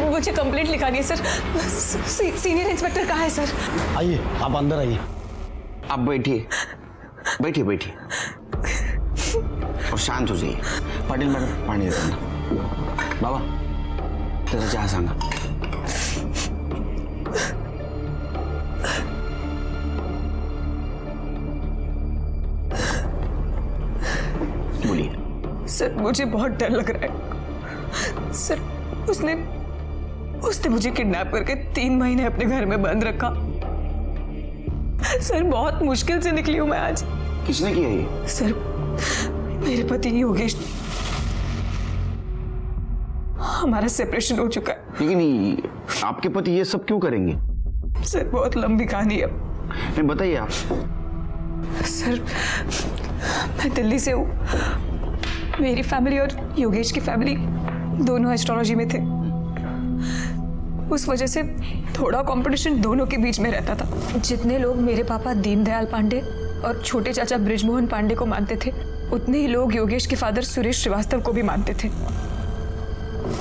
मुझे कंप्लेंट लिखानी है sir. Senior inspector कहाँ है सर? आइए, आप अंदर आइए। आप बैठिए बैठिए बैठिए और शांत हो जाइए। पाटील मॅडम पाणी देताना बाबा त्याचा चहा सांगा। बोलिए। सर मुझे बहुत डर लग रहा है सर। उसने मुझे किडनैप करके 3 महीने अपने घर में बंद रखा सर। बहुत मुश्किल से निकली हूं मैं आज। किसने किया ये? सर मेरे पति योगेश, हमारा सेपरेशन हो चुका है। लेकिन आपके पति ये सब क्यों करेंगे? सर बहुत लंबी कहानी है। नहीं बताइए आप। सर मैं दिल्ली से हूँ। मेरी फैमिली और योगेश की फैमिली दोनों एस्ट्रोलॉजी में थे। उस वजह से थोड़ा कंपटीशन दोनों के बीच में रहता था। जितने लोग मेरे पापा दीनदयाल पांडे और छोटे चाचा ब्रिजमोहन पांडे को मानते थे, उतने ही लोग योगेश के फादर सुरेश श्रीवास्तव को भी मानते थे।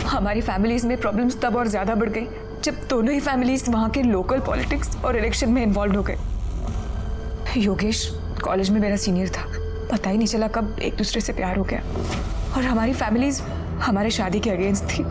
हमारी फैमिलीज में प्रॉब्लम्स तब और ज्यादा बढ़ गई जब दोनों ही फैमिलीज वहां के लोकल पॉलिटिक्स और इलेक्शन में इन्वॉल्व हो गए। योगेश कॉलेज में मेरा सीनियर था। पता ही नहीं चला कब एक दूसरे से प्यार हो गया और हमारी फैमिलीज हमारे शादी के अगेंस्ट थी।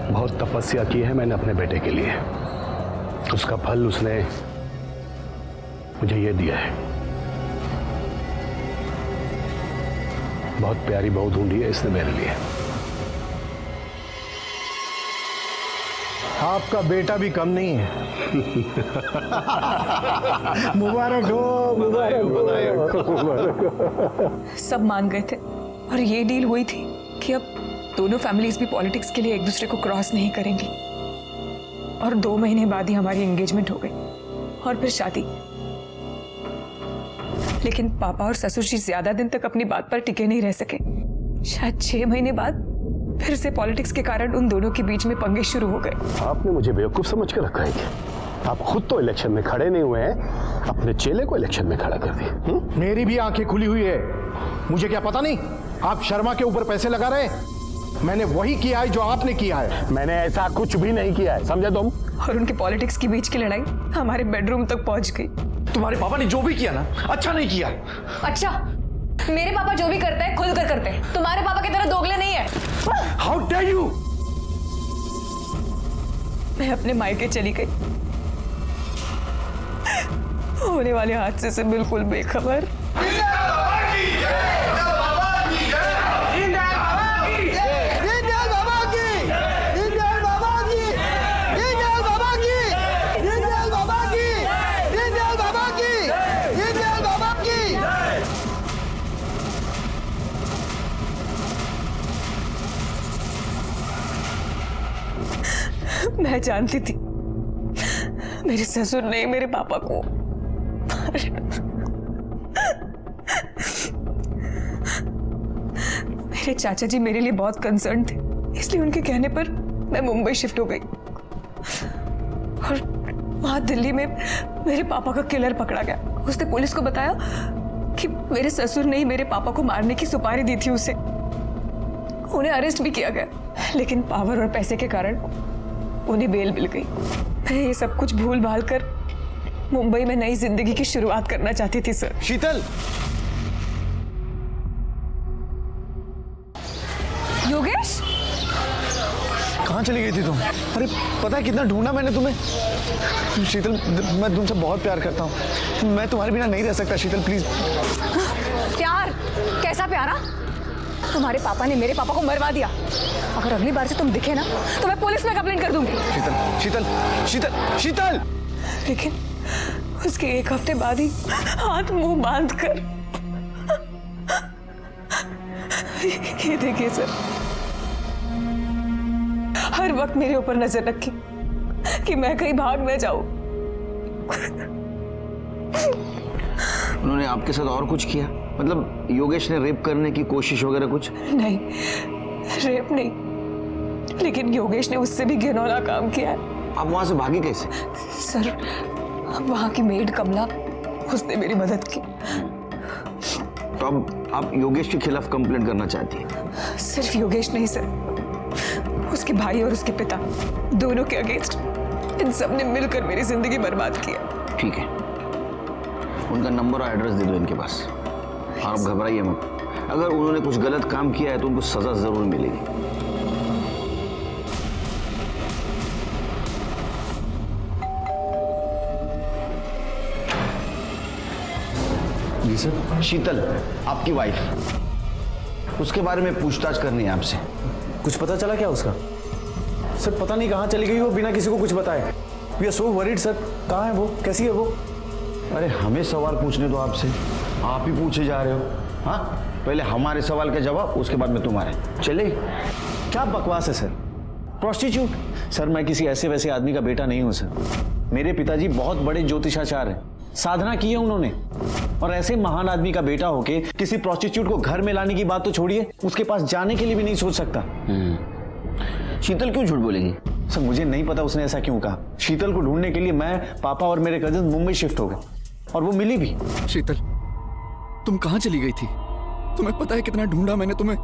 बहुत तपस्या की है मैंने अपने बेटे के लिए, उसका फल उसने मुझे ये दिया है। बहुत प्यारी बहू ढूंढी है इसने मेरे लिए। आपका बेटा भी कम नहीं है। मुबारक हो, मुबारक हो। सब मान गए थे और ये डील हुई थी कि अब दोनों फैमिलीज भी पॉलिटिक्स के लिए एक दूसरे को क्रॉस नहीं करेंगी। और 2 महीने बाद ही हमारी एंगेजमेंट हो गई और फिर शादी। लेकिन पापा और ससुर जी ज्यादा दिन तक अपनी बात पर टिके नहीं रह सके। शायद 6 महीने बाद फिर से पॉलिटिक्स के कारण उन दोनों के बीच में पंगे शुरू हो गए। आपने मुझे बेवकूफ समझ के रखा है क्या? आप खुद तो इलेक्शन में खड़े नहीं हुए हैं, अपने चेले को इलेक्शन में खड़ा कर दिए। मेरी भी आंखें खुली हुई है। मुझे क्या पता नहीं आप शर्मा के ऊपर पैसे लगा रहे हैं? मैंने वही किया है जो आपने किया है। मैंने ऐसा कुछ भी नहीं किया है, समझे तुम? और उनके पॉलिटिक्स के बीच की लड़ाई हमारे बेडरूम तक पहुंच गई। तुम्हारे पापा ने जो भी किया ना, अच्छा नहीं किया। अच्छा, मेरे पापा जो भी करते हैं खुल कर करते हैं। तुम्हारे पापा की तरह दोगले नहीं है। How dare you! मैं अपने मायके चली गई, होने वाले हादसे से बिल्कुल बेखबर। मैं जानती थी मेरे ससुर ने मेरे पापा को मेरे चाचा जी मेरे लिए बहुत कंसर्न थे, इसलिए उनके कहने पर मैं मुंबई शिफ्ट हो गई। और वहां दिल्ली में मेरे पापा का किलर पकड़ा गया। उसने पुलिस को बताया कि मेरे ससुर ने ही मेरे पापा को मारने की सुपारी दी थी उसे। उन्हें अरेस्ट भी किया गया, लेकिन पावर और पैसे के कारण उन्हें बेल मिल गई। मैं ये सब कुछ भूल भाल कर मुंबई में नई जिंदगी की शुरुआत करना चाहती थी सर। शीतल! योगेश, कहाँ चली गई थी तुम? अरे पता है कितना ढूंढा मैंने तुम्हें। शीतल, मैं तुमसे बहुत प्यार करता हूँ। मैं तुम्हारे बिना नहीं रह सकता शीतल, प्लीज। प्यार? कैसा प्यारा? तुम्हारे पापा ने मेरे पापा को मरवा दिया। अगर अगली बार से तुम दिखे ना तो मैं पुलिस में कंप्लेंट कर दूंगी। शीतल, शीतल, शीतल, शीतल! लेकिन उसके 1 हफ्ते बाद ही हाथ मुंह बांध कर ये देखिए सर, हर वक्त मेरे ऊपर नजर रखी कि मैं कहीं भाग न जाऊं। उन्होंने आपके साथ और कुछ किया? मतलब योगेश ने रेप करने की कोशिश वगैरह कुछ? नहीं, रेप नहीं, लेकिन योगेश ने उससे भी घिनौना काम किया है। आप वहां से भागी कैसे? सर, वहाँ की मेड कमला, उसने मेरी मदद की। तो अब आप योगेश के खिलाफ कंप्लेंट करना चाहती हैं? सिर्फ योगेश नहीं सर, उसके भाई और उसके पिता, दोनों के अगेंस्ट इन सब ने मिलकर मेरी जिंदगी बर्बाद की है। ठीक है, उनका नंबर और एड्रेस दे दो इनके पास। आप घबराइए मत, अगर उन्होंने कुछ गलत काम किया है तो उनको सजा जरूर मिलेगी। जी सर। शीतल, आपकी वाइफ, उसके बारे में पूछताछ करनी है आपसे। कुछ पता चला क्या उसका? सर पता नहीं कहाँ चली गई वो बिना किसी को कुछ बताए। We are so worried sir. कहाँ है वो, कैसी है वो? अरे हमें सवाल पूछने दो आपसे, आप ही पूछे जा रहे हो। हाँ, पहले हमारे सवाल का जवाब, उसके बाद में तुम्हारे। चले। क्या बकवास है सर? प्रोस्टिट्यूट? सर मैं किसी ऐसे वैसे आदमी का बेटा नहीं हूँ सर। मेरे पिताजी बहुत बड़े ज्योतिषाचार्य हैं, साधना की है उन्होंने। और ऐसे महान आदमी का बेटा होके किसी प्रोस्टिट्यूट को घर में लाने की बात तो छोड़िए, उसके पास जाने के लिए भी नहीं सोच सकता। शीतल क्यों झूठ बोलेगी? सर मुझे नहीं पता उसने ऐसा क्यों कहा। शीतल को ढूंढने के लिए मैं, पापा और मेरे कजिन मुंबई शिफ्ट हो गए और वो मिली भी। शीतल, तुम कहाँ चली गई थी? तुम्हें पता है कितना ढूंढा मैंने तुम्हें।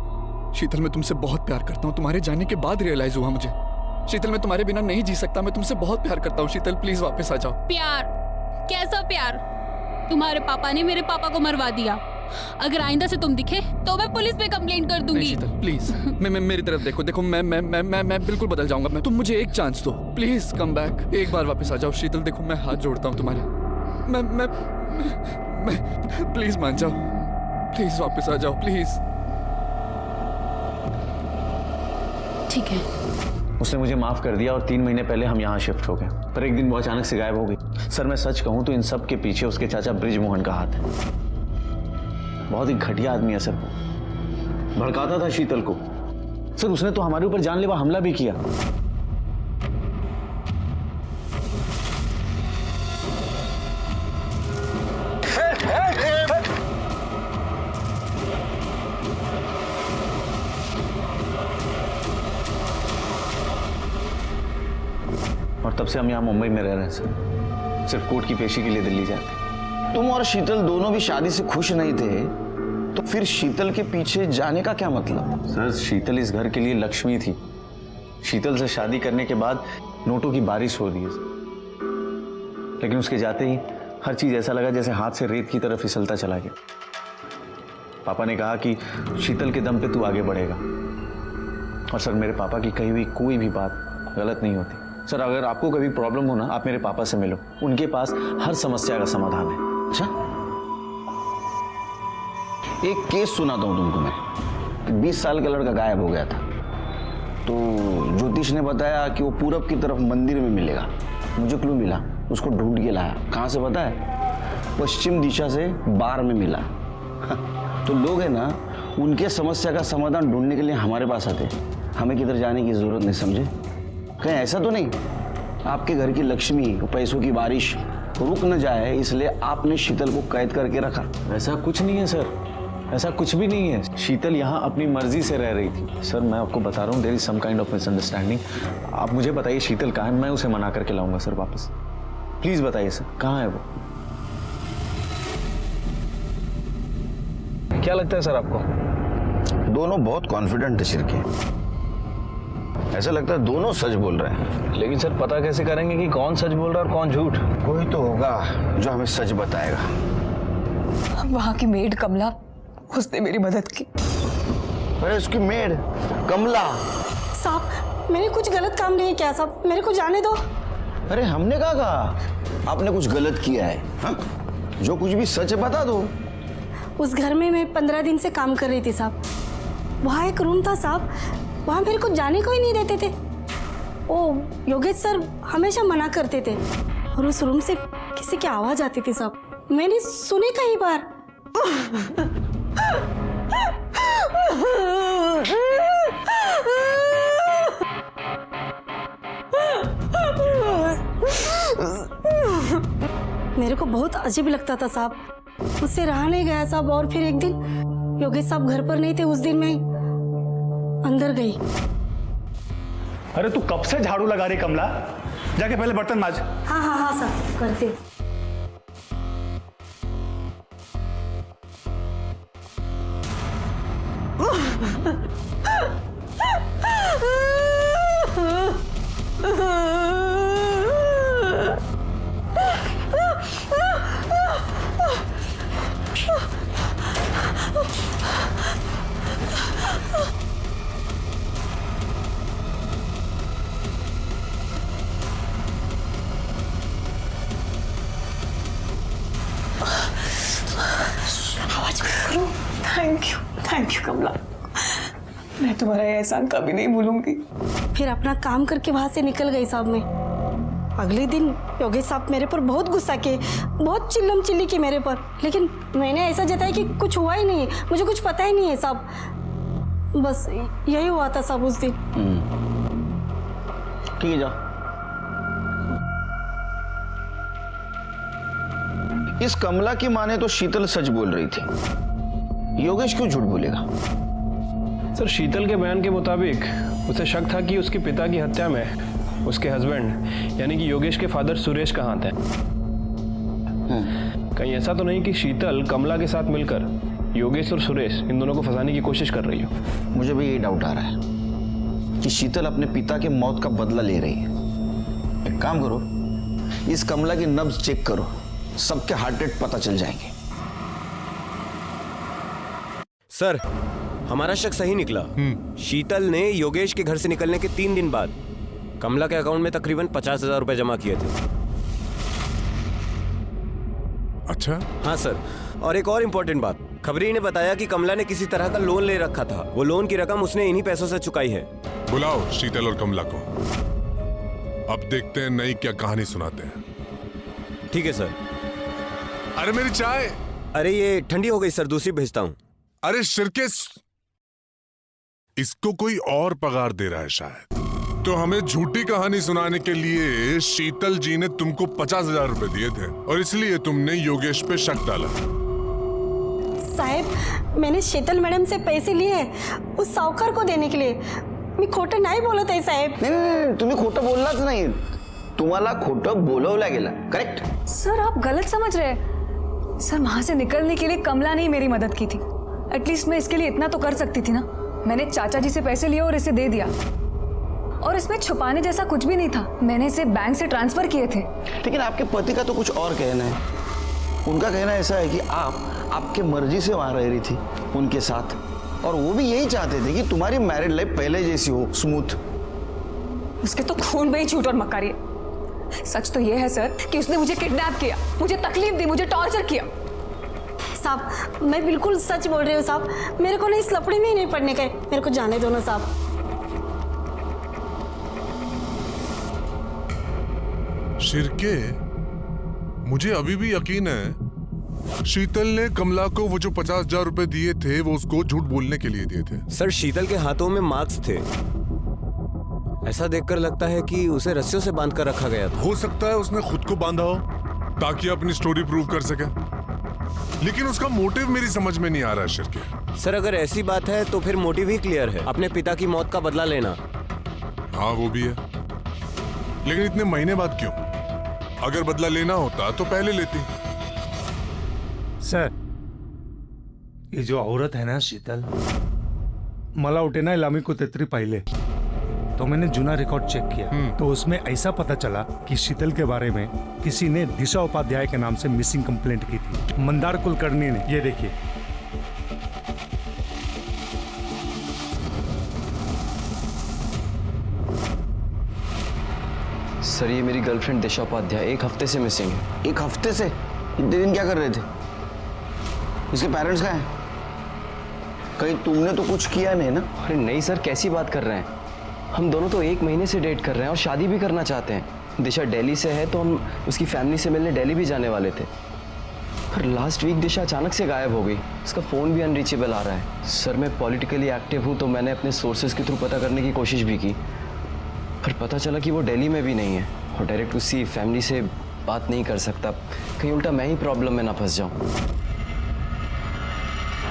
शीतल, मैं तुमसे बहुत प्यार करता हूँ। तुम्हारे जाने के बाद रियलाइज हुआ मुझे। शीतल, मैं तुम्हारे बिना नहीं जी सकता। मैं तुमसे बहुत प्यार करता हूँ। शीतल प्लीज वापस आ जाओ। प्यार? कैसा प्यार? तुम्हारे पापा ने मेरे पापा को मरवा दिया। अगर आइंदा से तुम दिखे तो मैं पुलिस पे कंप्लेंट कर दूंगी। नहीं शीतल प्लीज, मैं मेरी तरफ देखो। देखो मैं बिल्कुल बदल जाऊंगा। तुम मुझे एक चांस दो प्लीज। कम बैक, एक बार वापस आ जाओ। शीतल देखो, मैं हाथ जोड़ता हूँ तुम्हारे। मैं प्लीज मान जाओ, प्लीज वापस आ जाओ प्लीज। ठीक है। उसने मुझे माफ कर दिया और 3 महीने पहले हम यहाँ शिफ्ट हो गए। पर एक दिन वो अचानक से गायब हो गई। सर मैं सच कहूँ तो इन सब के पीछे उसके चाचा ब्रिजमोहन का हाथ है। बहुत ही घटिया आदमी है सर। भड़काता था शीतल को। सर उसने तो हमारे ऊपर जानलेवा हमला भी किया। और तब से हम यहाँ मुंबई में रह रहे हैं सर। सिर्फ कोर्ट की पेशी के लिए दिल्ली जाते हैं। तुम और शीतल दोनों भी शादी से खुश नहीं थे, तो फिर शीतल के पीछे जाने का क्या मतलब? सर शीतल इस घर के लिए लक्ष्मी थी। शीतल से शादी करने के बाद नोटों की बारिश हो रही है, लेकिन उसके जाते ही हर चीज ऐसा लगा जैसे हाथ से रेत की तरफ फिसलता चला गया। पापा ने कहा कि शीतल के दम पे तू आगे बढ़ेगा। और सर मेरे पापा की कही हुई कोई भी बात गलत नहीं होती। सर अगर आपको कभी प्रॉब्लम हो ना, आप मेरे पापा से मिलो, उनके पास हर समस्या का समाधान है। अच्छा, एक केस सुनाता हूं तुमको मैं। 20 साल का लड़का गायब हो गया था, तो ज्योतिष ने बताया कि वो पूरब की तरफ मंदिर में मिलेगा। मुझे क्लू मिला, उसको ढूंढ के लाया। कहाँ से पता है? पश्चिम दिशा से बार में मिला। तो लोग है ना, उनके समस्या का समाधान ढूंढने के लिए हमारे पास आते। हमें किधर जाने की जरूरत नहीं, समझे? कहीं ऐसा तो नहीं आपके घर की लक्ष्मी, पैसों की बारिश रुक न जाए, इसलिए आपने शीतल को कैद करके रखा? ऐसा कुछ नहीं है सर, ऐसा कुछ भी नहीं है। शीतल यहाँ अपनी मर्जी से रह रही थी। सर मैं आपको बता रहा हूँ, there is some kind of misunderstanding. आप मुझे बताइए शीतल कहाँ है, मैं उसे मना करके लाऊंगा सर वापस। प्लीज बताइए सर, कहाँ है वो? क्या लगता है सर आपको? दोनों बहुत कॉन्फिडेंट है शिरके। ऐसा लगता है दोनों सच बोल रहे हैं। लेकिन सर पता कैसे करेंगे कि कौन सच बोल रहा है और कौन झूठ? कोई तो होगा जो हमें सच बताएगा। वहाँ की मेड कमला, उसने मेरी मदद की। अरे उसकी मेड कमला? साहब मैंने कुछ गलत काम नहीं किया साहब, मेरे को जाने दो। अरे हमने कहा आपने कुछ गलत किया है? हा? जो कुछ भी सच है बता दो। उस घर में मैं 15 दिन से काम कर रही थी साहब। वहाँ एक रूम था साहब, वहाँ मेरे को जाने को ही नहीं देते थे। ओ योगेश सर हमेशा मना करते थे, और उस रूम से किसी की आवाज आती थी साहब, मैंने सुनी कई बार। मेरे को बहुत अजीब लगता था साहब। उससे रहा नहीं गया साहब। और फिर एक दिन योगेश साहब घर पर नहीं थे, उस दिन मैं अंदर गई। अरे तू कब से झाड़ू लगा रही कमला? जाके पहले बर्तन मांज। हाँ हाँ हाँ सर, करते। थैंक यू कमला, मैं तुम्हारा ये एहसान कभी नहीं भूलूंगी। फिर अपना काम करके वहां से निकल गई साहब मैं। अगले दिन योगेश साहब मेरे पर बहुत गुस्सा किए, बहुत चिल्लम चिल्ली की मेरे पर, लेकिन मैंने ऐसा जताया कि कुछ हुआ ही नहीं, मुझे कुछ पता ही नहीं है साहब। बस यही हुआ था साहब उस दिन। ठीक है, जाओ। इस कमला की माँ ने तो शीतल सच बोल रही थी, योगेश क्यों झूठ बोलेगा? सर, शीतल के बयान के मुताबिक उसे शक था कि उसके पिता की हत्या में उसके हस्बैंड यानी कि योगेश के फादर सुरेश का हाथ है। कहीं ऐसा तो नहीं कि शीतल कमला के साथ मिलकर योगेश और सुरेश इन दोनों को फंसाने की कोशिश कर रही हो? मुझे भी यही डाउट आ रहा है कि शीतल अपने पिता के मौत का बदला ले रही है। एक काम करो, इस कमला की नब्ज चेक करो, सबके हार्ट रेट पता चल जाएंगे। सर, हमारा शक सही निकला। शीतल ने योगेश के घर से निकलने के 3 दिन बाद कमला के अकाउंट में तकरीबन 50,000 रुपए जमा किए थे। अच्छा? हाँ सर, और एक और इम्पोर्टेंट बात, खबरी ने बताया कि कमला ने किसी तरह का लोन ले रखा था। वो लोन की रकम उसने इन्हीं पैसों से चुकाई है। बुलाओ शीतल और कमला को, अब देखते हैं नई क्या कहानी सुनाते हैं। ठीक है सर। अरे मेरी चाय। अरे ये ठंडी हो गई सर, दूसरी भेजता हूँ। अरे शिरकेश, इसको कोई और पगार दे रहा है शायद। तो हमें झूठी कहानी सुनाने के लिए शीतल जी ने तुमको 50,000 रुपए दिए थे और इसलिए तुमने योगेश पे शक डाला। साहब, मैंने शीतल मैडम से पैसे लिए उस साहूकार को देने के लिए। मैं खोटं नाही बोलत आहे साहेब। नहीं, तुम्ही खोटं बोललाच नाही, तुम्हाला खोटं बोलवलं गेलं। करेक्ट? सर, आप गलत समझ रहे हैं। सर, वहां से निकलने के लिए कमला ने ही मेरी मदद की थी। एटलीस्ट मैं इसके लिए इतना तो कर सकती थी ना। मैंने चाचा जी से पैसे लिए और इसे दे दिया, और इसमें छुपाने जैसा कुछ भी नहीं था। मैंने इसे बैंक से ट्रांसफर किए थे। लेकिन आपके पति का तो कुछ और कहना है। उनका कहना ऐसा है कि आप आपके मर्जी से वहां रह रही थी उनके साथ, और वो भी यही चाहते थे कि तुम्हारी मैरिड लाइफ पहले जैसी हो, स्मूथ। उसके तो खून में ही झूठ और मक्कारी है। सच तो ये है सर कि उसने मुझे किडनैप किया, मुझे तकलीफ दी, मुझे टॉर्चर किया। साहब, मैं बिल्कुल सच बोल रही हूँ साहब। मेरे को ना इस लफड़े में ही नहीं पड़ने का है। मेरे को जाने दो ना साहब। शिरके, मुझे अभी भी यकीन है शीतल ने कमला को वो जो 50,000 रुपए दिए थे वो उसको झूठ बोलने के लिए दिए थे। सर, शीतल के हाथों में मार्क्स थे। ऐसा देखकर लगता है कि उसे रस्सियों से बांध कर रखा गया था। हो सकता है उसने खुद को बांधा हो ताकि अपनी स्टोरी प्रूव कर सके, लेकिन उसका मोटिव मेरी समझ में नहीं आ रहा है शिरके। सर, अगर ऐसी बात है तो फिर मोटिव ही क्लियर है, अपने पिता की मौत का बदला लेना। हाँ, वो भी है, लेकिन इतने महीने बाद क्यों? अगर बदला लेना होता तो पहले लेती। सर, ये जो औरत है ना शीतल, मला उठे ना लामी को तेतरी पहले तो मैंने जूना रिकॉर्ड चेक किया, तो उसमें ऐसा पता चला कि शीतल के बारे में किसी ने दिशा उपाध्याय के नाम से मिसिंग कंप्लेंट की थी। मंदार कुलकर्णी ने। ये देखिए। सर, ये मेरी गर्लफ्रेंड दिशा उपाध्याय 1 हफ्ते से मिसिंग है। 1 हफ्ते से? इतने दिन क्या कर रहे थे? इसके पेरेंट्स कहाँ हैं? कहीं तुमने तो कुछ किया नहीं ना? अरे नहीं सर, कैसी बात कर रहे हैं? हम दोनों तो 1 महीने से डेट कर रहे हैं और शादी भी करना चाहते हैं। दिशा दिल्ली से है तो हम उसकी फैमिली से मिलने दिल्ली भी जाने वाले थे, पर लास्ट वीक दिशा अचानक से गायब हो गई। उसका फ़ोन भी अनरीचेबल आ रहा है। सर, मैं पॉलिटिकली एक्टिव हूँ तो मैंने अपने सोर्सेज के थ्रू पता करने की कोशिश भी की, पर पता चला कि वो दिल्ली में भी नहीं है और डायरेक्ट उसी फैमिली से बात नहीं कर सकता, कहीं उल्टा मैं ही प्रॉब्लम में ना फंस जाऊं।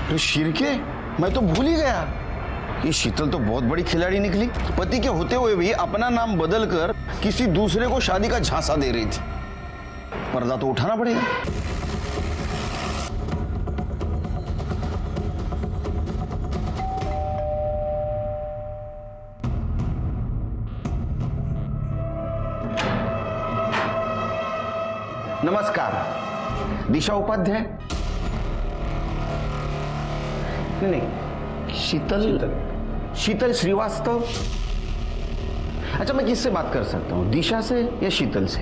अरे शिरके, मैं तो भूल ही गया। ये शीतल तो बहुत बड़ी खिलाड़ी निकली। पति के होते हुए भी अपना नाम बदल कर किसी दूसरे को शादी का झांसा दे रही थी। पर्दा तो उठाना पड़ेगा। नमस्कार, दिशा उपाध्याय। नहीं, शीतल श्रीवास्तव। अच्छा, मैं किससे बात कर सकता हूँ, दिशा से या शीतल से?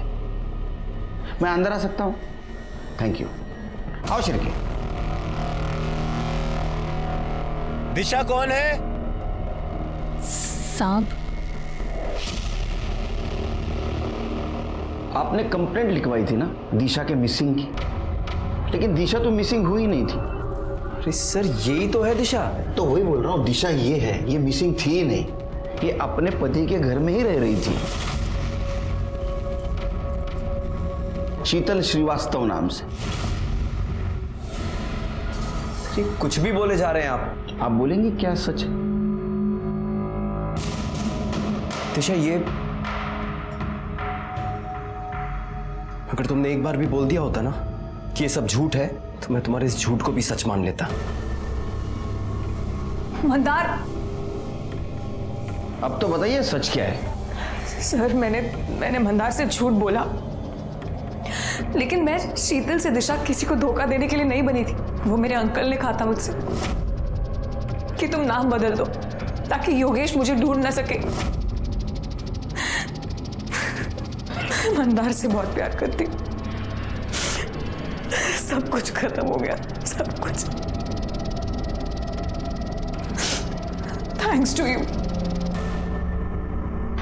मैं अंदर आ सकता हूँ? Thank you. आओ शिरके। दिशा कौन है? सांप। आपने कंप्लेंट लिखवाई थी ना दिशा के मिसिंग की, लेकिन दिशा तो मिसिंग हुई नहीं थी। अरे सर, यही तो है दिशा। तो वही बोल रहा हूँ, दिशा ये है, ये मिसिंग थी ही नहीं। ये अपने पति के घर में ही रह रही थी, शीतल श्रीवास्तव नाम से। कुछ भी बोले जा रहे हैं आप बोलेंगे क्या सच है? दिशा, ये अगर तुमने एक बार भी बोल दिया होता ना कि ये सब झूठ है, तो मैं तुम्हारे इस झूठ को भी सच मान लेता। मंदार, अब तो बताइए सच क्या है? सर, मैंने मंदार से झूठ बोला, लेकिन मैं शीतल से दिशा किसी को धोखा देने के लिए नहीं बनी थी। वो मेरे अंकल ने कहा था मुझसे कि तुम नाम बदल दो ताकि योगेश मुझे ढूंढ ना सके। मैं मंदार से बहुत प्यार करती हूँ। सब कुछ खत्म हो गया, सब कुछ। Thanks to you.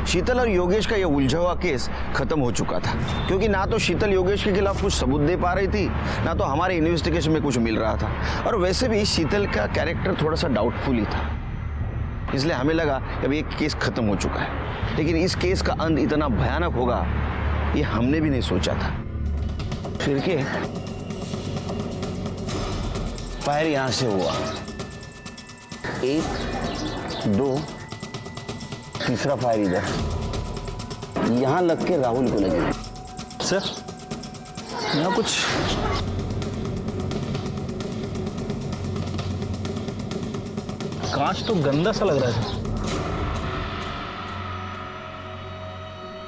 शीतल और योगेश का यह उलझा हुआ केस खत्म हो चुका था, क्योंकि ना तो शीतल योगेश के खिलाफ कुछ सबूत दे पा रही थी, ना तो हमारे इन्वेस्टिगेशन में कुछ मिल रहा था। और वैसे भी शीतल का कैरेक्टर थोड़ा सा डाउटफुल ही था, इसलिए हमें लगा कि अब ये केस खत्म हो चुका है। लेकिन इस केस का अंत इतना भयानक होगा ये हमने भी नहीं सोचा था। फिर के फायर यहां से हुआ, 1, 2, तीसरा फायर इधर, यहां लग के राहुल को लगे। सर, यहाँ कुछ कांच तो गंदा सा लग रहा है।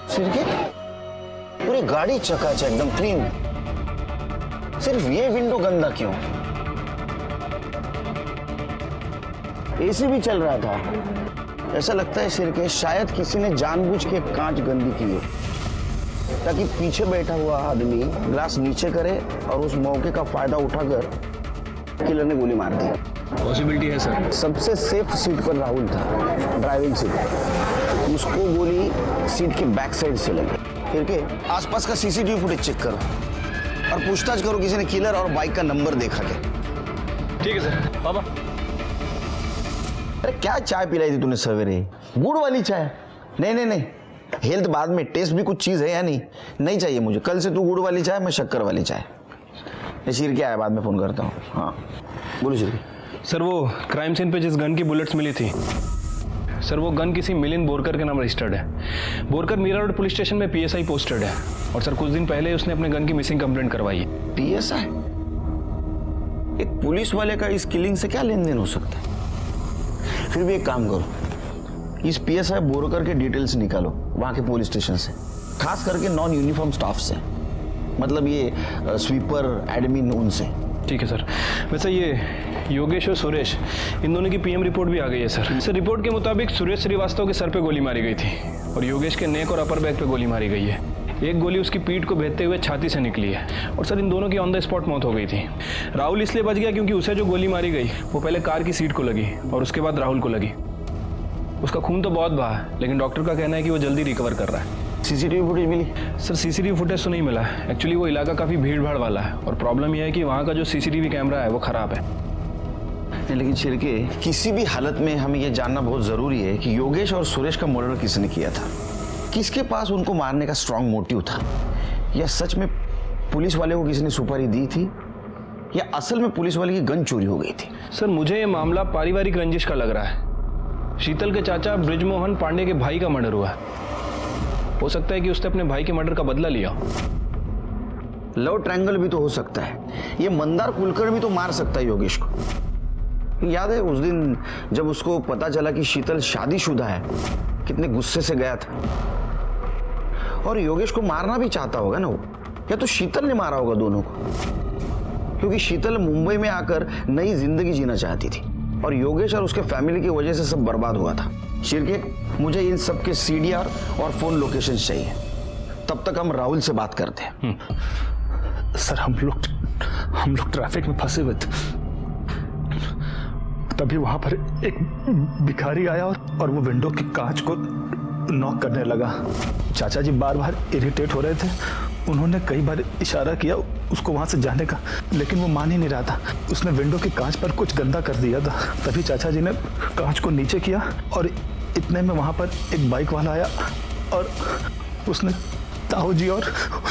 सिर्फ पूरी गाड़ी चकाचक एकदम क्लीन, सिर्फ ये विंडो गंदा क्यों? एसी भी चल रहा था। ऐसा लगता है सिर के शायद किसी ने जानबूझ के कांच गंदी की है, ताकि पीछे बैठा हुआ आदमी ग्लास नीचे करे और उस मौके का फायदा उठाकर किलर ने गोली मार दी। पॉसिबिलिटी है सर। सबसे सेफ सीट पर राहुल था, ड्राइविंग सीट। उसको गोली सीट के बैक साइड से लगी। फिर के आसपास का सीसीटीवी फुटेज चेक करो और पूछताछ करो किसी ने किलर और बाइक का नंबर देखा क्या। ठीक है सर। बाबा, अरे क्या चाय पिलाई थी तूने सवेरे? गुड़ वाली चाय? नहीं नहीं नहीं, हेल्थ बाद में, टेस्ट भी कुछ चीज़ है या नहीं? नहीं चाहिए मुझे। कल से तू गुड़ वाली चाय, मैं शक्कर वाली चाय। ये शीर क्या है, बाद में फ़ोन करता हूँ। हाँ बोलो शीर। सर, वो क्राइम सीन पे जिस गन की बुलेट्स मिली थी सर, वो गन किसी मिलिंद बोरकर के नाम रजिस्टर्ड है। Borkar Meera road police station में पीएसआई पोस्टेड है, और सर कुछ दिन पहले उसने अपने गन की मिसिंग कंप्लेंट करवाई है। पीएसआई? एक पुलिस वाले का इस किलिंग से क्या लेन देन हो सकता है? फिर भी एक काम करो, इस पीएसआई बोरकर के डिटेल्स निकालो वहाँ के पुलिस स्टेशन से, खास करके नॉन यूनिफॉर्म स्टाफ से, मतलब ये स्वीपर, एडमिन, उनसे। ठीक है सर। वैसे ये योगेश और सुरेश, इन दोनों की पीएम रिपोर्ट भी आ गई है सर। सर, रिपोर्ट के मुताबिक सुरेश श्रीवास्तव के सर पे गोली मारी गई थी और योगेश के नेक और अपर बैक पे गोली मारी गई है। एक गोली उसकी पीठ को भेदते हुए छाती से निकली है, और सर इन दोनों की ऑन द स्पॉट मौत हो गई थी। राहुल इसलिए बच गया क्योंकि उसे जो गोली मारी गई वो पहले कार की सीट को लगी और उसके बाद राहुल को लगी। उसका खून तो बहुत बहा, लेकिन डॉक्टर का कहना है कि वो जल्दी रिकवर कर रहा है। सीसीटीवी फुटेज मिली? सर, सीसीटीवी फुटेज तो नहीं मिला। एक्चुअली वो इलाका काफ़ी भीड़ भाड़ वाला है, और प्रॉब्लम यह है कि वहाँ का जो सीसीटीवी कैमरा है वो ख़राब है। लेकिन छिड़के, किसी भी हालत में हमें यह जानना बहुत ज़रूरी है कि योगेश और सुरेश का मर्डर किसने किया था, किसके पास उनको मारने का स्ट्रॉन्ग मोटिव था। या सच में पुलिस वाले को किसी ने सुपारी दी थी या असल में पुलिस वाले की गन चोरी हो गई थी? सर मुझे ये मामला पारिवारिक रंजिश का लग रहा है। शीतल के चाचा ब्रिजमोहन पांडे के भाई का मर्डर हुआ है। हो सकता है कि उसने अपने भाई के मर्डर का बदला लिया। लव ट्रायंगल भी तो हो सकता है। ये मंदार कुलकर्णी भी तो मार सकता है योगेश को। याद है उस दिन जब उसको पता चला कि शीतल शादीशुदा है, कितने गुस्से से गया था। और योगेश को मारना भी चाहता होगा ना वो, या तो शीतल ने मारा होगा दोनों को, क्योंकि शीतल मुंबई में आकर नई जिंदगी जीना चाहती थी और योगेश और उसके फैमिली की वजह से सब बर्बाद हुआ था। शिरके, मुझे इन सब के CDR और फोन लोकेशन चाहिए। तब तक हम राहुल से बात करते हैं। सर हम लोग ट्रैफिक में फंसे हुए थे, तभी वहां पर एक भिखारी आया और वो विंडो की कांच को नॉक करने लगा। चाचा जी बार बार इरिटेट हो रहे थे। उन्होंने कई बार इशारा किया उसको वहां से जाने का, लेकिन वो मान ही नहीं रहा था। उसने विंडो की कांच पर कुछ गंदा कर दिया था। तभी चाचा जी ने कांच को नीचे किया और इतने में वहां पर एक बाइक वाला आया और उसने ताऊ जी और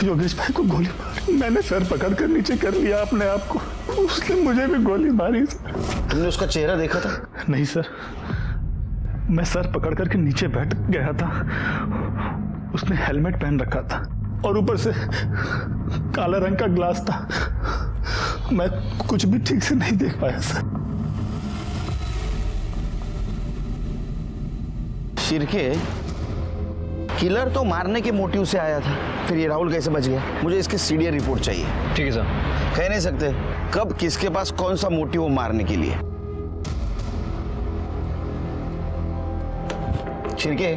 योगेश भाई को गोली मारी। मैंने सर पकड़कर नीचे कर लिया अपने आप को। उसने मुझे भी गोली मारी। तुमने उसका चेहरा देखा था? नहीं सर, मैं सर पकड़ करके नीचे बैठ गया था। उसने हेलमेट पहन रखा था और ऊपर से काला रंग का ग्लास था। मैं कुछ भी ठीक से नहीं देख पाया सर। शिरके, किलर तो मारने के मोटिव से आया था, फिर ये राहुल कैसे बच गया? मुझे इसकी CDR रिपोर्ट चाहिए। ठीक है सर। कह नहीं सकते कब किसके पास कौन सा मोटिव हो मारने के लिए। शिरके,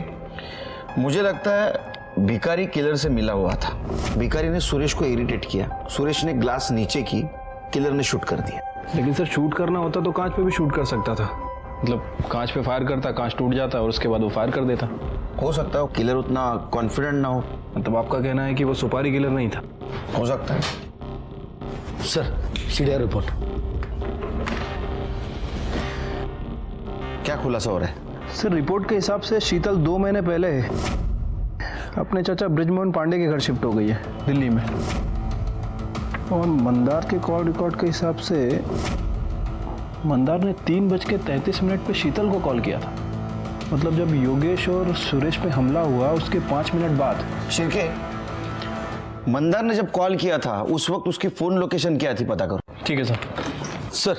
मुझे लगता है भिखारी किलर से मिला हुआ था। भिखारी ने सुरेश को इरिटेट किया, सुरेश ने ग्लास नीचे की, किलर ने शूट कर दिया। लेकिन सर शूट करना होता तो कांच पे भी शूट कर सकता था। मतलब कांच पे फायर करता, कांच टूट जाता और उसके बाद वो फायर कर देता। हो सकता है वो किलर उतना कॉन्फिडेंट ना हो। मतलब आपका कहना है कि वो सुपारी किलर नहीं था? हो सकता है। सर CDR रिपोर्ट क्या खुलासा हो रहा है? सर रिपोर्ट के हिसाब से शीतल 2 महीने पहले अपने चाचा ब्रिजमोहन पांडे के घर शिफ्ट हो गई है दिल्ली में। और मंदार के कॉल रिकॉर्ड के हिसाब से मंदार ने 3:33 पे शीतल को कॉल किया था। मतलब जब योगेश और सुरेश पे हमला हुआ उसके 5 मिनट बाद। शिरके, मंदार ने जब कॉल किया था उस वक्त उसकी फोन लोकेशन क्या थी, पता करो। ठीक है sir.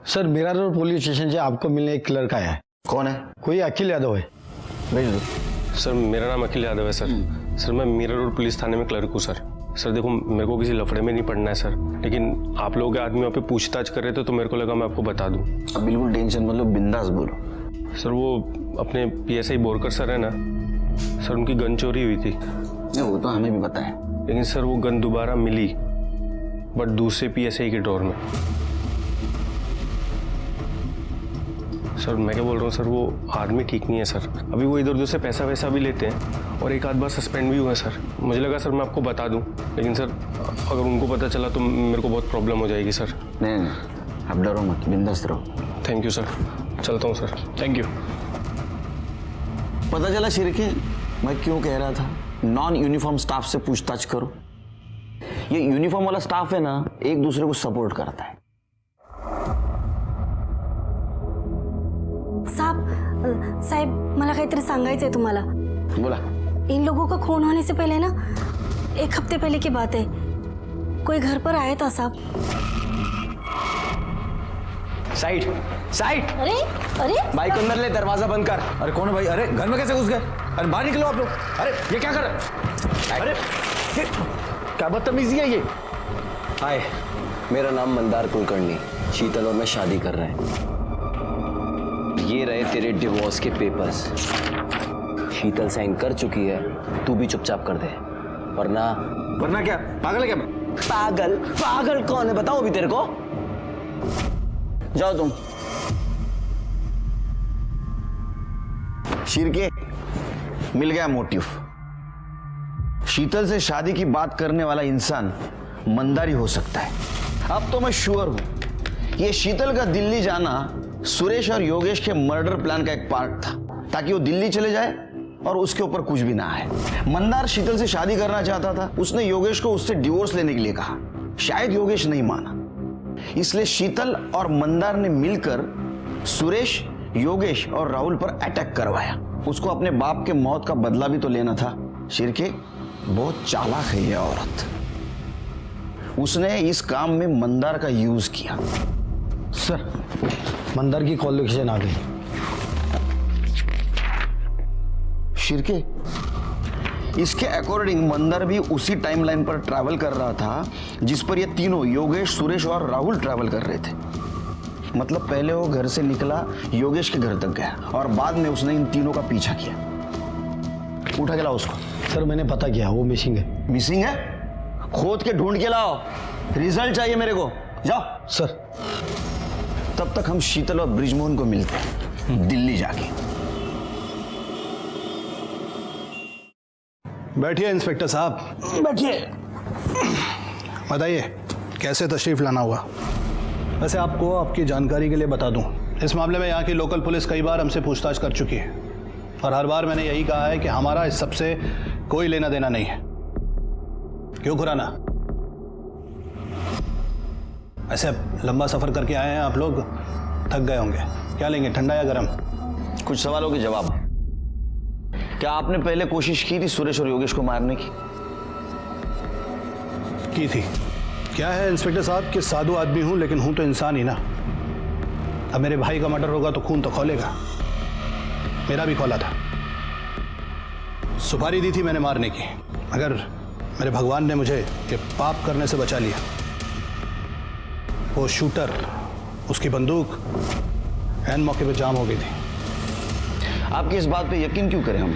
Sir Meera road police station से आपको मिलने एक क्लर्क आया है। कौन है? कोई अखिल यादव है। भेज दो। सर मेरा नाम अखिल यादव है सर। सर मैं मीरा रोड पुलिस थाने में क्लर्क हूँ सर। सर देखो मेरे को किसी लफड़े में नहीं पड़ना है सर, लेकिन आप लोगों के आदमी वहाँ पे पूछताछ कर रहे थे तो मेरे को लगा मैं आपको बता दूँ। अब बिल्कुल टेंशन मतलब बिंदास बोलो। सर वो अपने PSI बोरकर सर है ना सर, उनकी गन चोरी हुई थी। नहीं वो तो हमें भी पता है, लेकिन सर वो गन दोबारा मिली बट दूसरे PSI के ड्रॉर में। सर मैं क्या बोल रहा हूँ सर, वो आदमी ठीक नहीं है सर। अभी वो इधर उधर से पैसा वैसा भी लेते हैं और एक आध बार सस्पेंड भी हुआ है सर। मुझे लगा सर मैं आपको बता दूं, लेकिन सर अगर उनको पता चला तो मेरे को बहुत प्रॉब्लम हो जाएगी सर। नहीं आप डरो मत, बिंदास रहो। थैंक यू सर, चलता हूँ सर। Thank you. पता चला शिरके, मैं क्यों कह रहा था नॉन यूनिफॉर्म स्टाफ से पूछताछ करो। ये यूनिफॉर्म वाला स्टाफ है ना, एक दूसरे को सपोर्ट करता है। साहेब मला काहीतरी सांगायचंय तुम्हाला। बोला। इन लोगों का खून होने से पहले ना, 1 हफ्ते पहले की बात है, कोई घर पर आया था साहब। Side side. अरे अरे बाइक अंदर ले, दरवाजा बंद कर। अरे कौन है भाई? अरे घर में कैसे घुस गए? अरे बाहर निकलो आप लोग। अरे ये क्या कर रहे? अरे क्या बदतमीजी है ये? हाय, मेरा नाम मंदार कुलकर्णी। शीतल और मैं शादी कर रहे हैं। ये रहे तेरे डिवोर्स के पेपर्स। शीतल साइन कर चुकी है, तू भी चुपचाप कर दे, वरना क्या पागल है क्या? पागल पागल कौन है बताओ अभी तेरे को। जाओ तुम। शिरके, मिल गया मोटिव। शीतल से शादी की बात करने वाला इंसान मंदारी हो सकता है। अब तो मैं श्योर हूं ये शीतल का दिल्ली जाना सुरेश और योगेश के मर्डर प्लान का एक पार्ट था, ताकि वो दिल्ली चले जाए और उसके ऊपर कुछ भी ना है। मंदार शीतल से शादी करना चाहता था, उसने योगेश को उससे डिवोर्स लेने के लिए कहा। शायद योगेश नहीं माना, इसलिए शीतल और मंदार ने मिलकर सुरेश, योगेश और राहुल पर अटैक करवाया। उसको अपने बाप के मौत का बदला भी तो लेना था। शिर्के, बहुत चालाक है ये औरत। उसने इस काम में मंदार का यूज किया। सर, मंदार की कॉल लोकेशन आ गई। शिर्के, इसके अकॉर्डिंग मंदार भी उसी टाइमलाइन पर ट्रैवल कर रहा था जिस पर ये तीनों योगेश, सुरेश और राहुल ट्रैवल कर रहे थे। मतलब पहले वो घर से निकला, योगेश के घर तक गया और बाद में उसने इन तीनों का पीछा किया। उठा के लाओ उसको। सर, मैंने पता किया, वो मिसिंग है। मिसिंग है? खोद के ढूंढ के लाओ, रिजल्ट चाहिए मेरे को। जाओ। सर। तब तक हम शीतल और ब्रिजमोहन को मिलते हैं दिल्ली जाके। बैठिए इंस्पेक्टर साहब, बैठिए। बताइए कैसे तशरीफ लाना हुआ? वैसे आपको आपकी जानकारी के लिए बता दूं, इस मामले में यहाँ की लोकल पुलिस कई बार हमसे पूछताछ कर चुकी है और हर बार मैंने यही कहा है कि हमारा इस सब से कोई लेना देना नहीं है। क्यों खुराना? ऐसे लंबा सफर करके आए हैं आप लोग, थक गए होंगे। क्या लेंगे, ठंडा या गर्म? कुछ सवालों के जवाब। क्या आपने पहले कोशिश की थी सुरेश और योगेश को मारने की? थी। क्या है इंस्पेक्टर साहब कि साधु आदमी हूं लेकिन हूं तो इंसान ही ना। अब मेरे भाई का मर्डर होगा तो खून तो खौलेगा। मेरा भी खौला था। सुपारी दी थी मैंने मारने की, मगर मेरे भगवान ने मुझे ये पाप करने से बचा लिया। वो शूटर, उसकी बंदूक ऐन मौके पे जाम हो गई थी। आपकी इस बात पे यकीन क्यों करें हम?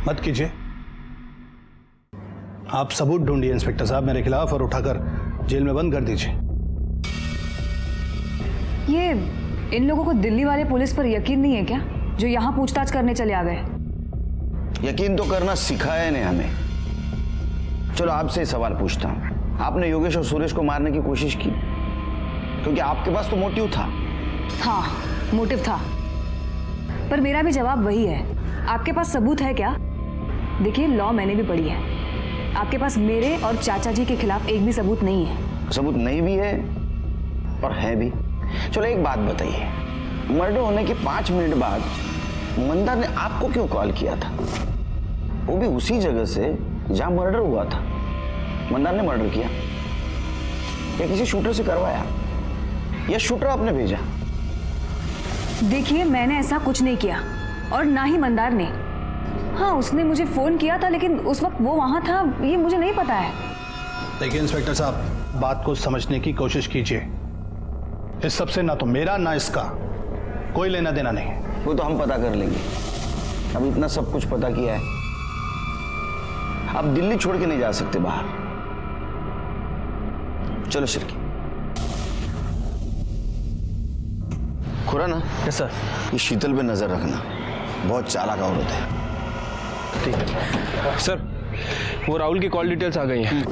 मत कीजिए। आप सबूत ढूंढिए इंस्पेक्टर साहब मेरे खिलाफ और उठाकर जेल में बंद कर दीजिए। ये इन लोगों को दिल्ली वाले पुलिस पर यकीन नहीं है क्या, जो यहाँ पूछताछ करने चले आ गए? यकीन तो करना सिखाया ने हमें। चलो आपसे सवाल पूछता हूँ, आपने योगेश और सुरेश को मारने की कोशिश की? क्योंकि आपके पास तो मोटिव था। हाँ, मोटिव था, पर मेरा भी जवाब वही है। आपके पास सबूत है क्या? देखिए, लॉ मैंने भी पढ़ी है। आपके पास मेरे और चाचा जी के खिलाफ एक भी सबूत नहीं है। सबूत नहीं भी है और है भी। चलो एक बात बताइए, मर्डर होने के 5 मिनट बाद मंदार ने आपको क्यों कॉल किया था? वो भी उसी जगह से जहां मर्डर हुआ था। मंदार ने मर्डर किया या किसी शूटर से करवाया या शूटर आपने भेजा? देखिए, मैंने ऐसा कुछ नहीं किया और ना ही मंदार ने। हाँ, उसने मुझे फोन किया था लेकिन उस वक्त वो वहां था, ये मुझे नहीं पता है। देखिए इंस्पेक्टर साहब, बात को समझने की कोशिश कीजिए। इस सब से ना तो मेरा ना इसका कोई लेना देना नहीं। वो तो हम पता कर लेंगे। अब इतना सब कुछ पता किया है, आप दिल्ली छोड़ के नहीं जा सकते बाहर। चलो शिर्की। खुराना। Yes sir. ये शीतल पे नजर रखना, बहुत चालाक औरत है। ठीक है सर। वो राहुल की कॉल डिटेल्स आ गई हैं।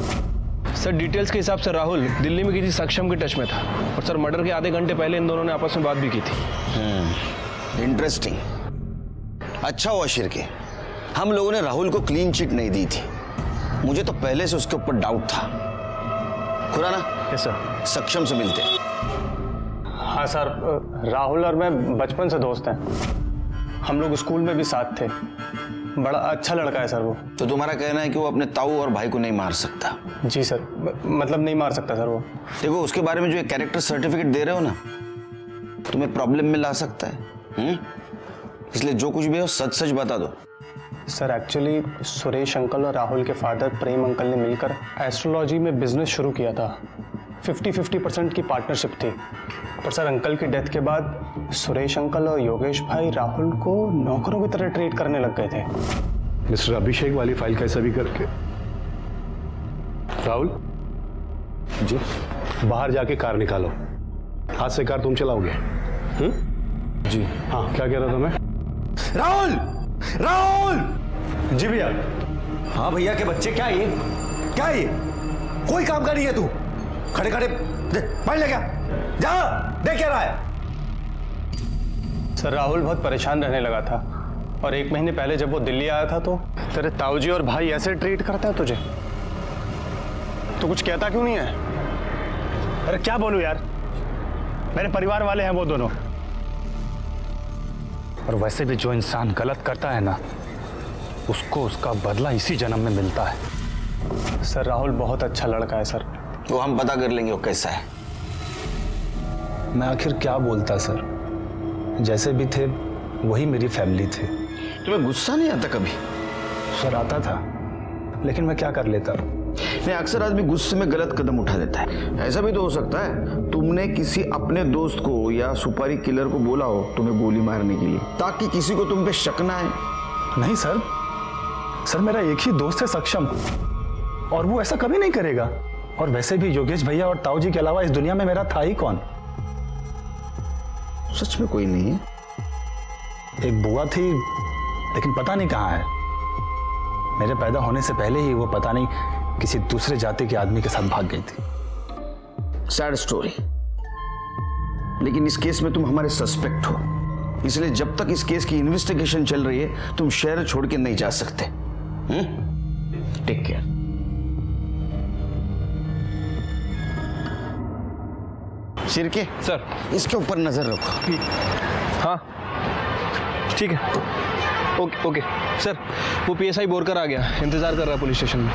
सर, डिटेल्स के हिसाब से राहुल दिल्ली में किसी सक्षम के टच में था और सर मर्डर के आधे घंटे पहले इन दोनों ने आपस में बात भी की थी। इंटरेस्टिंग। अच्छा हुआ शिर्के, हम लोगों ने राहुल को क्लीन चिट नहीं दी थी। मुझे तो पहले से उसके ऊपर डाउट था। खुराना। Yes sir. सक्षम से मिलते। हाँ सर, राहुल और मैं बचपन से दोस्त हैं। हम लोग स्कूल में भी साथ थे। बड़ा अच्छा लड़का है सर वो। तो तुम्हारा कहना है कि वो अपने ताऊ और भाई को नहीं मार सकता? जी सर, मतलब नहीं मार सकता सर वो। देखो, उसके बारे में जो एक कैरेक्टर सर्टिफिकेट दे रहे हो ना, तुम्हें प्रॉब्लम में ला सकता है। इसलिए जो कुछ भी हो सच सच बता दो। सर एक्चुअली सुरेश अंकल और राहुल के फादर प्रेम अंकल ने मिलकर एस्ट्रोलॉजी में बिजनेस शुरू किया था। 50-50% की पार्टनरशिप थी, पर सर अंकल की डेथ के बाद सुरेश अंकल और योगेश भाई राहुल को नौकरों की तरह ट्रीट करने लग गए थे। मिस्टर अभिषेक वाली फाइल कैसा भी करके। राहुल जी, बाहर जाके कार निकालो। हाथ से कार तुम चलाओगे? जी हाँ। क्या कह रहा था मैं? राहुल! राहुल! जी भैया। हाँ भैया के बच्चे, क्या ये कोई काम का नहीं है तू। खड़े खड़े पढ़ ले, क्या जा देख क्या रहा है? सर राहुल बहुत परेशान रहने लगा था और 1 महीने पहले जब वो दिल्ली आया था तो तेरे ताऊजी और भाई ऐसे ट्रीट करता है तुझे, तो कुछ कहता क्यों नहीं है? अरे क्या बोलूं यार, मेरे परिवार वाले हैं वो दोनों। और वैसे भी जो इंसान गलत करता है ना, उसको उसका बदला इसी जन्म में मिलता है। सर राहुल बहुत अच्छा लड़का है सर। तो हम पता कर लेंगे वो कैसा है। मैं आखिर क्या बोलता सर, जैसे भी थे वही मेरी फैमिली थी। तुम्हें गुस्सा नहीं आता कभी? सर आता था, लेकिन मैं क्या कर लेता। नहीं, अक्सर आदमी गुस्से में गलत कदम उठा देता है। ऐसा भी तो हो सकता है तुमने किसी अपने दोस्त को या सुपारी किलर को बोला हो तुम्हें गोली मारने के लिए, ताकि किसी को तुम पे शक ना आए। नहीं सर, मेरा एक ही दोस्त है सक्षम, और वो ऐसा कभी नहीं करेगा। और वैसे भी योगेश भैया और ताऊ जी के अलावा इस दुनिया में मेरा था ही कौन। सच में कोई नहीं है? एक बुआ थी, लेकिन पता नहीं कहाँ है। मेरे पैदा होने से पहले ही वो पता नहीं किसी दूसरे जाति के आदमी के साथ भाग गई थी। Sad story. लेकिन इस केस में तुम हमारे सस्पेक्ट हो, इसलिए जब तक इस केस की इन्वेस्टिगेशन चल रही है तुम शहर छोड़ के नहीं जा सकते। Take care. शिरके सर, इसके ऊपर नजर रखो। हाँ ठीक है, ओके ओके सर। वो PSI बोरकर आ गया, इंतजार कर रहा है पुलिस स्टेशन में।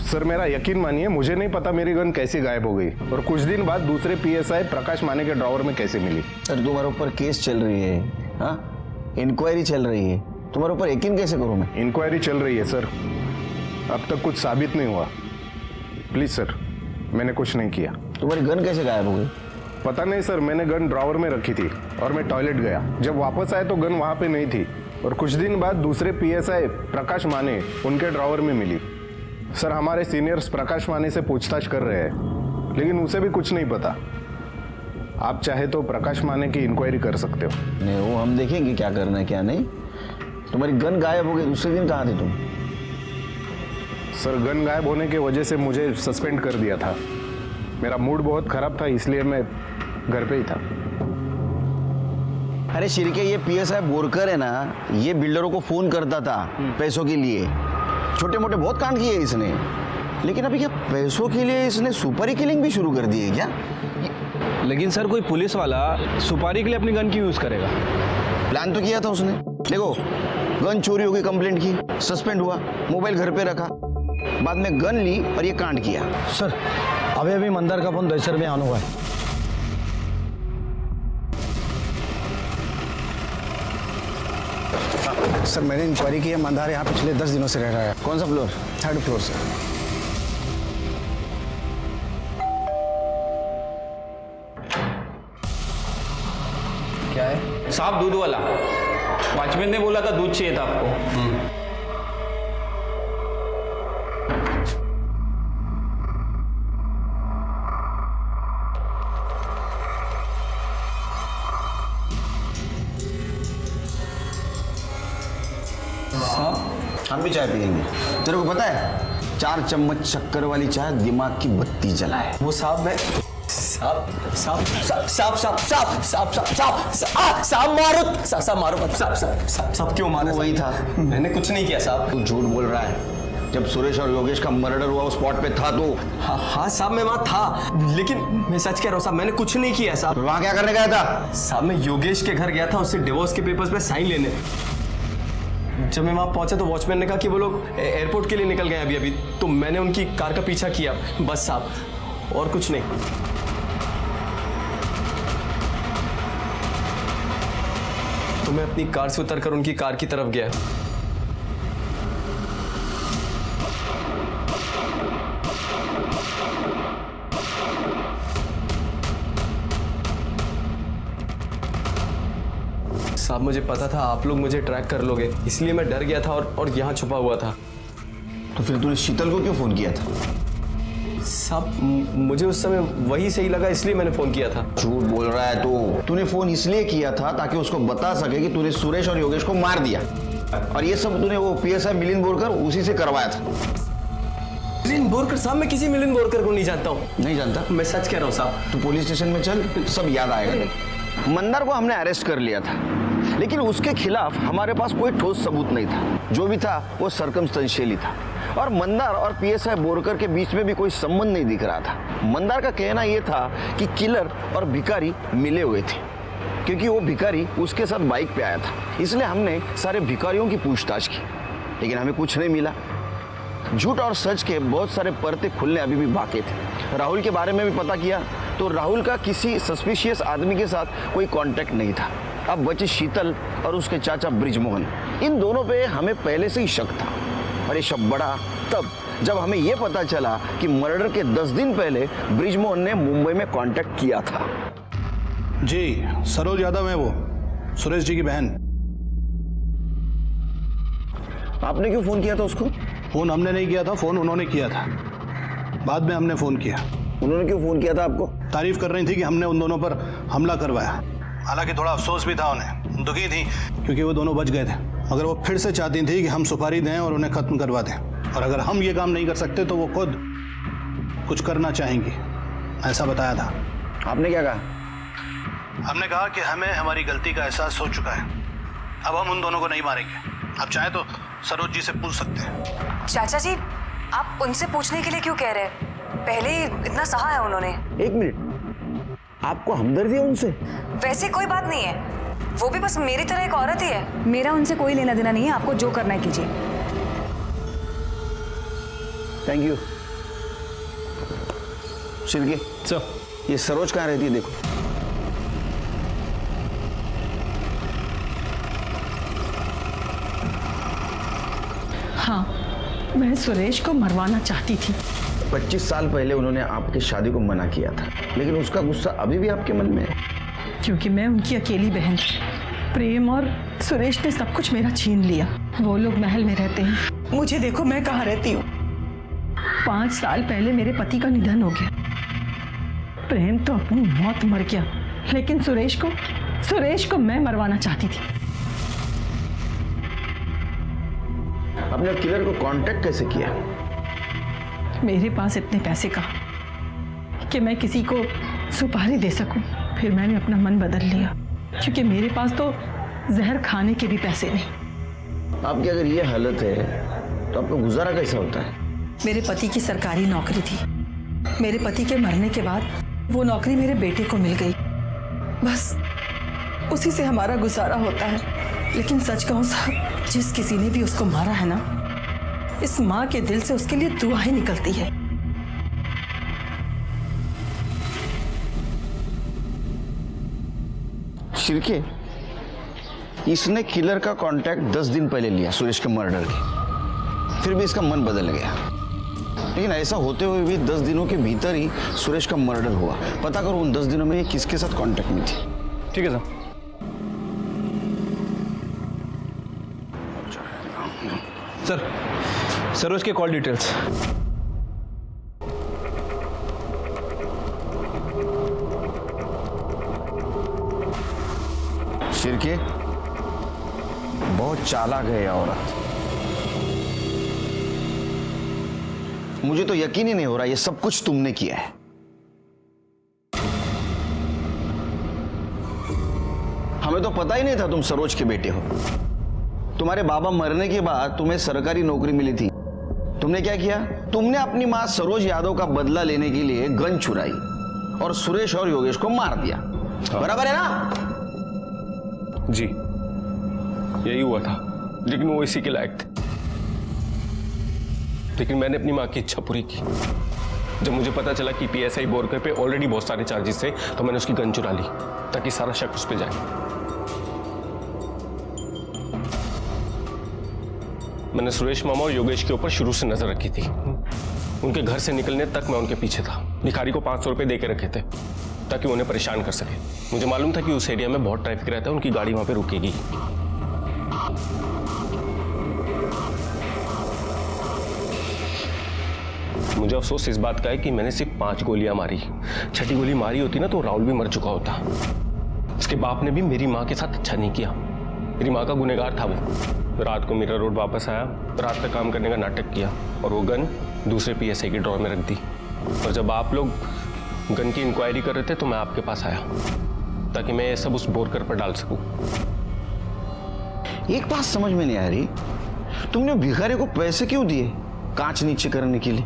सर मेरा यकीन मानिए, मुझे नहीं पता मेरी गन कैसे गायब हो गई और कुछ दिन बाद दूसरे PSI प्रकाश माने के ड्रॉवर में कैसे मिली। सर तुम्हारे ऊपर केस चल रही है, हाँ इंक्वायरी चल रही है, तुम्हारे ऊपर यकीन कैसे करूं मैं? इंक्वायरी चल रही है सर, अब तक कुछ साबित नहीं हुआ। प्लीज सर, मैंने कुछ नहीं किया। तुम्हारी गन कैसे गायब हो गई? पता नहीं सर, मैंने गन ड्रॉवर में रखी थी और मैं टॉयलेट गया। जब वापस आए तो गन वहां पे नहीं थी और कुछ दिन बाद दूसरे PSI प्रकाश माने उनके ड्रॉवर में मिली। सर हमारे सीनियर्स प्रकाश माने से पूछताछ कर रहे हैं, लेकिन उसे भी कुछ नहीं पता। आप चाहे तो प्रकाश माने की इंक्वायरी कर सकते हो। नहीं, वो हम देखेंगे क्या करना है क्या नहीं। तुम्हारी गन गायब हो गई, दूसरे दिन कहाँ थे तुम? सर गन गायब होने की वजह से मुझे सस्पेंड कर दिया था। मेरा मूड बहुत खराब था, इसलिए मैं घर पे ही था। अरे शिरके, ये PSI बोरकर है ना, ये बिल्डरों को फोन करता था पैसों के लिए। छोटे मोटे बहुत कांड किए इसने, लेकिन अभी क्या पैसों के लिए इसने सुपारी किलिंग भी शुरू कर दी है क्या? लेकिन सर कोई पुलिस वाला सुपारी के लिए अपनी गन क्यों यूज करेगा? प्लान तो किया था उसने। देखो, गन चोरी हो गई, कंप्लेंट की, सस्पेंड हुआ, मोबाइल घर पे रखा, बाद में गन ली और ये कांड किया। सर अभी मंदार का फोन दैसर में ऑन हुआ है। सर मैंने इंक्वायरी की है, मंदार यहाँ पिछले 10 दिनों से रह रहा है। कौन सा फ्लोर? 3rd फ्लोर से। क्या है साहब? दूध वाला वॉचमैन ने बोला था दूध चाहिए था आपको। हम भी चाय पियेंगे। तेरे को पता है 4 चम्मच शक्कर वाली चाय दिमाग की बत्ती जलाए। वो साहब मैं साहब क्यों मारे? वही था। मैंने कुछ नहीं किया साहब। तू झूठ बोल रहा है। जब सुरेश और योगेश का मर्डर हुआ उस स्पॉट पे था तू? हाँ साहब मैं वहाँ था, लेकिन मैं सच कह रहा हूँ साहब, मैंने कुछ नहीं किया साहब। वहाँ क्या करने गया था? साहब मैं योगेश के घर गया था उससे डिवोर्स के पेपर्स पे साइन लेने। जब मैं वहाँ पहुंचा तो वॉचमैन ने कहा कि वो लोग एयरपोर्ट के लिए निकल गए अभी, तो मैंने उनकी कार का पीछा किया, बस साहब, और कुछ नहीं। तो मैं अपनी कार से उतरकर उनकी कार की तरफ गया। साहब मुझे पता था आप लोग मुझे ट्रैक कर लोगे, इसलिए मैं डर गया था और यहाँ छुपा हुआ था। तो फिर तूने शीतल को क्यों फोन किया था? साहब मुझे उस समय वही सही लगा, इसलिए मैंने फोन किया था। झूठ बोल रहा है तू। तूने फोन इसलिए किया था ताकि उसको बता सके कि तूने सुरेश और योगेश को मार दिया, और ये सब तूने वो PSI मिलिंद बोरकर उसी से करवाया था। मिलिंद बोरकर? साहब मैं किसी मिलिंद बोरकर को नहीं जानता हूँ। नहीं जानता? मैं सच कह रहा हूँ साहब। तू पुलिस स्टेशन में चल, सब याद आएगा। मंदार को हमने अरेस्ट कर लिया था, लेकिन उसके खिलाफ हमारे पास कोई ठोस सबूत नहीं था। जो भी था वो सर्कमस्टेंशियल ही था। और मंदार और पीएसआई बोरकर के बीच में भी कोई संबंध नहीं दिख रहा था। मंदार का कहना यह था कि किलर और भिखारी मिले हुए थे, क्योंकि वो भिखारी उसके साथ बाइक पे आया था। इसलिए हमने सारे भिखारियों की पूछताछ की, लेकिन हमें कुछ नहीं मिला। झूठ और सच के बहुत सारे परते खुलने अभी भी बाकी थे। राहुल के बारे में भी पता किया तो राहुल का किसी सस्पिशियस आदमी के साथ कोई कांटेक्ट नहीं था। अब बचे शीतल और उसके चाचा ब्रिजमोहन। इन दोनों पे हमें पहले से ही शक था, और ये शक बढ़ा तब जब हमें यह पता चला कि मर्डर के 10 दिन पहले ब्रिजमोहन ने मुंबई में कांटेक्ट किया था। जी, सरोज यादव है वो, सुरेश जी की बहन। आपने क्यों फोन किया था उसको? फोन हमने नहीं किया था, फोन उन्होंने किया था। बाद में हमने फोन किया। उन्होंने क्यों फोन किया था आपको? तारीफ कर रही थी कि हमने उन दोनों पर हमला करवाया। हालांकि थोड़ा अफसोस भी था उन्हें, दुखी थी क्योंकि वो दोनों बच गए थे। अगर वो फिर से चाहती थी कि हम सुपारी दें और उन्हें खत्म करवा दें, और अगर हम ये काम नहीं कर सकते तो वो खुद कुछ करना चाहेंगी, ऐसा बताया था। आपने क्या कहा? हमने कहा कि हमें हमारी गलती का एहसास हो चुका है, अब हम उन दोनों को नहीं मारेंगे। आप चाहें तो सरोज जी से पूछ सकते हैं। चाचा जी, आप उनसे पूछने के लिए क्यों कह रहे हैं? पहले ही इतना सहा है उन्होंने। एक मिनट, आपको हमदर्दी है उनसे? वैसे कोई बात नहीं है, वो भी बस मेरी तरह एक औरत ही है। मेरा उनसे कोई लेना देना नहीं है, आपको जो करना है कीजिए। Thank you. शिर्के सर, ये सरोज कहाँ रहती है? देखो। हाँ, मैं सुरेश को मरवाना चाहती थी। 25 साल पहले उन्होंने आपकी शादी को मना किया था, लेकिन उसका गुस्सा अभी भी आपके मन में है। क्योंकि मैं उनकी अकेली बहन थी। प्रेम और सुरेश ने सब कुछ मेरा छीन लिया। वो लोग महल में रहते हैं, मुझे देखो मैं कहाँ रहती हूँ। 5 साल पहले मेरे पति का निधन हो गया। प्रेम तो अपनी मौत मर गया, लेकिन सुरेश को मैं मरवाना चाहती थी। आपने किलर को कांटेक्ट कैसे किया? मेरे पास इतने पैसे का कि मैं किसी को सुपारी दे सकूं। फिर मैंने अपना मन बदल लिया, क्योंकि मेरे पास तो जहर खाने के भी पैसे नहीं। आपकी अगर ये हालत है तो आपका गुजारा कैसा होता है? मेरे पति की सरकारी नौकरी थी। मेरे पति के मरने के बाद वो नौकरी मेरे बेटे को मिल गई। बस उसी से हमारा गुजारा होता है। लेकिन सच कहूं साहब, जिस किसी ने भी उसको मारा है ना, इस माँ के दिल से उसके लिए दुआएं निकलती है। शिर्के, इसने किलर का कांटेक्ट 10 दिन पहले लिया सुरेश के मर्डर के, फिर भी इसका मन बदल गया। लेकिन ऐसा होते हुए भी 10 दिनों के भीतर ही सुरेश का मर्डर हुआ। पता करो उन 10 दिनों में ये किसके साथ कांटेक्ट में थी। ठीक है सर। सर, सरोज के कॉल डिटेल्स। शिर्के, बहुत चालाक है यह औरत। मुझे तो यकीन ही नहीं हो रहा ये सब कुछ तुमने किया है। हमें तो पता ही नहीं था तुम सरोज के बेटे हो। तुम्हारे बाबा मरने के बाद तुम्हें सरकारी नौकरी मिली थी। तुमने क्या किया? तुमने अपनी मां सरोज यादव का बदला लेने के लिए गन चुराई और सुरेश और योगेश को मार दिया। बराबर है ना? जी, यही हुआ था, लेकिन वो इसी के लायक थे। लेकिन मैंने अपनी मां की इच्छा पूरी की। जब मुझे पता चला कि पीएसआई बोरकर पे ऑलरेडी बहुत सारे चार्जेस थे, तो मैंने उसकी गन चुरा ली ताकि सारा शक उस पर जाए। मैंने सुरेश मामा और योगेश के ऊपर शुरू से नजर रखी थी। उनके घर से निकलने तक मैं उनके पीछे था। भिखारी को 500 रुपए दे के रखे थे ताकि उन्हें परेशान कर सके। मुझे मालूम था कि उस एरिया में बहुत ट्रैफिक रहता है, उनकी गाड़ी वहां पे रुकेगी। मुझे अफसोस इस बात का है कि मैंने सिर्फ 5 गोलियां मारी। 6ठी गोली मारी होती ना तो राहुल भी मर चुका होता। उसके बाप ने भी मेरी माँ के साथ अच्छा नहीं किया। मेरी माँ का गुनहगार था वो। रात को मीरा रोड वापस आया, रात तक काम करने का नाटक किया और वो गन दूसरे पीएसआई के ड्रॉर में रख दी। और जब आप लोग गन की इंक्वायरी कर रहे थे तो मैं आपके पास आया ताकि मैं ये सब उस बोरकर पर डाल सकूं। एक बात समझ में नहीं आ रही, तुमने भिखारी को पैसे क्यों दिए कांच नीचे करने के लिए?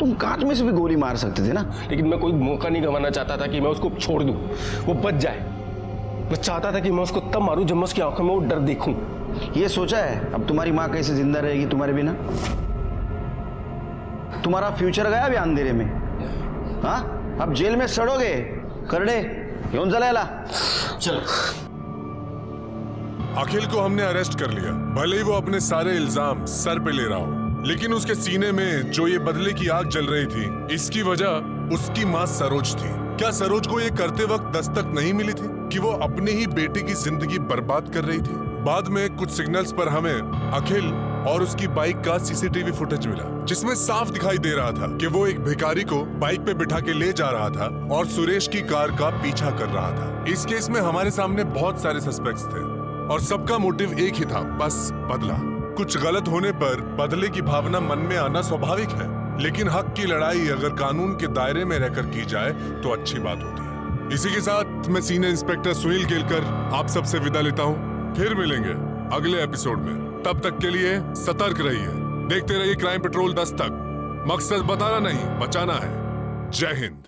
तुम कांच में से भी गोली मार सकते थे ना। लेकिन मैं कोई मौका नहीं गंवाना चाहता था कि मैं उसको छोड़ दूं, वो बच जाए। मैं चाहता था कि मैं उसको तब मारूं जब मैं उसकी आंखों में वो डर देखूं। ये सोचा है अब तुम्हारी माँ कैसे जिंदा रहेगी तुम्हारे बिना? तुम्हारा फ्यूचर गया अभी अंधेरे में। हाँ, अब जेल में सड़ोगे। करडे घेऊन चला याला। चलो। अखिल को हमने अरेस्ट कर लिया। भले ही वो अपने सारे इल्जाम सर पे ले रहा हो, लेकिन उसके सीने में जो ये बदले की आग जल रही थी, इसकी वजह उसकी माँ सरोज थी। क्या सरोज को ये करते वक्त दस्तक नहीं मिली थी कि वो अपने ही बेटे की जिंदगी बर्बाद कर रही थी? बाद में कुछ सिग्नल्स पर हमें अखिल और उसकी बाइक का सीसीटीवी फुटेज मिला, जिसमें साफ दिखाई दे रहा था कि वो एक भिखारी को बाइक पे बिठा के ले जा रहा था और सुरेश की कार का पीछा कर रहा था। इस केस में हमारे सामने बहुत सारे सस्पेक्ट्स थे और सबका मोटिव एक ही था, बस बदला। कुछ गलत होने पर बदले की भावना मन में आना स्वाभाविक है, लेकिन हक की लड़ाई अगर कानून के दायरे में रहकर की जाए तो अच्छी बात होती है। इसी के साथ मैं सीनियर इंस्पेक्टर सुनील केलकर आप सबसे विदा लेता हूँ। फिर मिलेंगे अगले एपिसोड में। तब तक के लिए सतर्क रहिए, देखते रहिए क्राइम पेट्रोल 10 तक। मकसद बताना नहीं, बचाना है। जय हिंद।